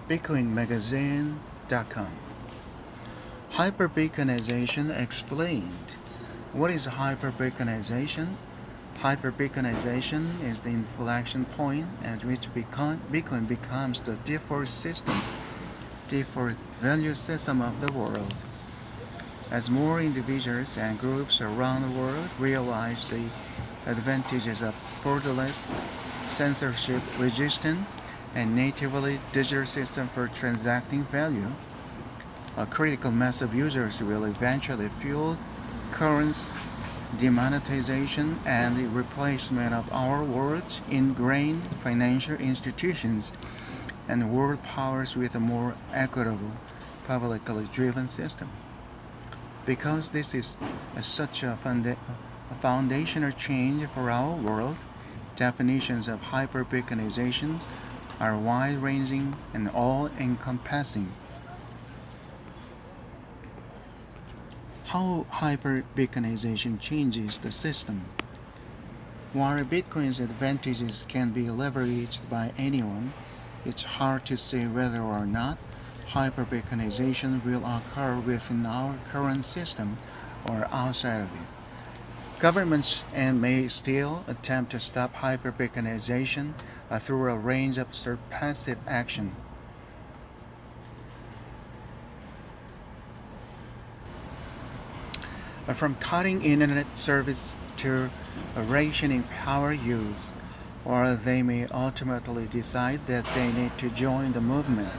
Bitcoinmagazine.com. Hyperbitcoinization explained. What is hyperbitcoinization? Hyperbitcoinization is the inflection point at which Bitcoin becomes the default value system of the world. As more individuals and groups around the world realize the advantages of borderless, censorship-resistant, and natively digital system for transacting value, a critical mass of users will eventually fuel currency demonetization and the replacement of our world's ingrained financial institutions and world powers with a more equitable, publicly driven system. Because this is such a foundational change for our world, definitions of hyperbitcoinization are wide-ranging and all-encompassing. How hyperbitcoinization changes the system. While Bitcoin's advantages can be leveraged by anyone, it's hard to say whether or not hyperbitcoinization will occur within our current system or outside of it. Governments may still attempt to stop hyperbitcoinization through a range of passive action. From cutting internet service to rationing power use, or they may ultimately decide that they need to join the movement.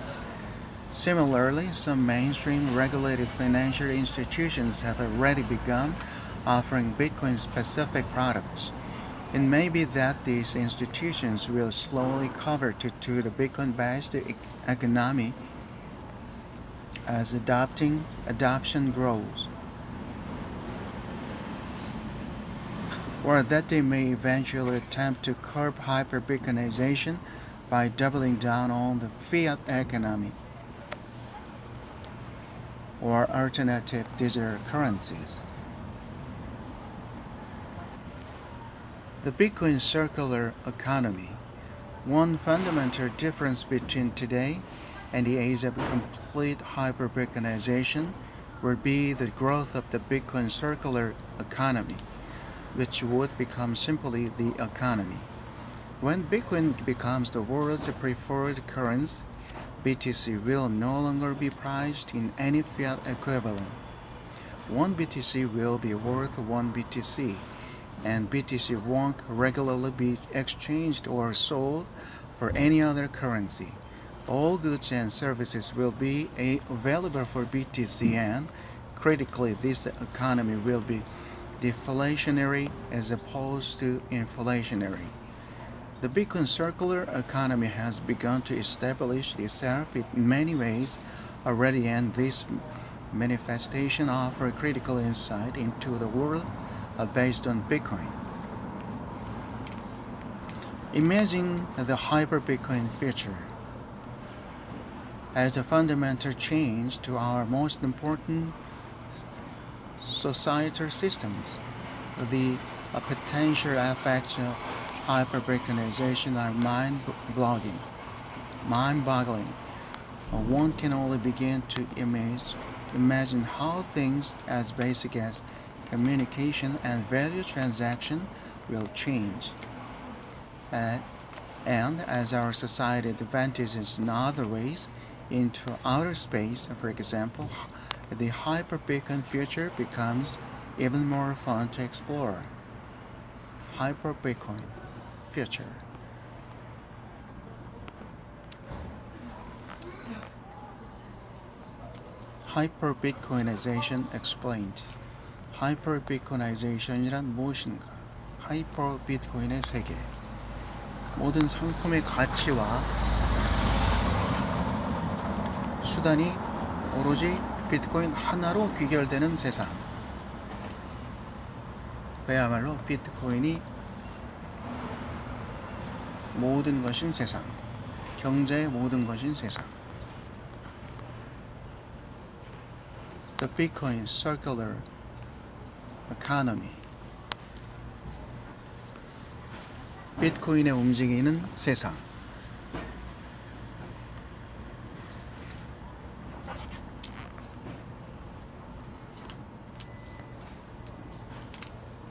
Similarly, some mainstream regulated financial institutions have already begun offering Bitcoin-specific products. It may be that these institutions will slowly convert to the Bitcoin-based economy as adoption grows, or that they may eventually attempt to curb hyperbitcoinization by doubling down on the fiat economy or alternative digital currencies. The Bitcoin circular economy. One fundamental difference between today and the age of complete hyperbitcoinization would be the growth of the Bitcoin circular economy, which would become simply the economy. When Bitcoin becomes the world's preferred currency, BTC will no longer be priced in any fiat equivalent. One BTC will be worth one BTC, and BTC won't regularly be exchanged or sold for any other currency. All goods and services will be available for BTC, and critically, this economy will be deflationary as opposed to inflationary. The Bitcoin circular economy has begun to establish itself in many ways already, and this manifestation offers critical insight into the world based on Bitcoin. Imagine the hyper-Bitcoin future as a fundamental change to our most important societal systems. The potential effects of hyperbitcoinization are mind-boggling. One can only begin to imagine how things as basic as communication and value transaction will change. And as our society advances in other ways into outer space, for example, the hyper-Bitcoin future becomes even more fun to explore. Hyper-Bitcoin future. Hyperbitcoinization explained. Hyperbitcoinization이란 무엇인가? 하이퍼비트코인의 세계. 모든 상품의 가치와 수단이 오로지 비트코인 하나로 귀결되는 세상. 그야말로 비트코인이 모든 것인 세상. 경제의 모든 것인 세상. The Bitcoin circular economy. 비트코인에 움직이는 세상.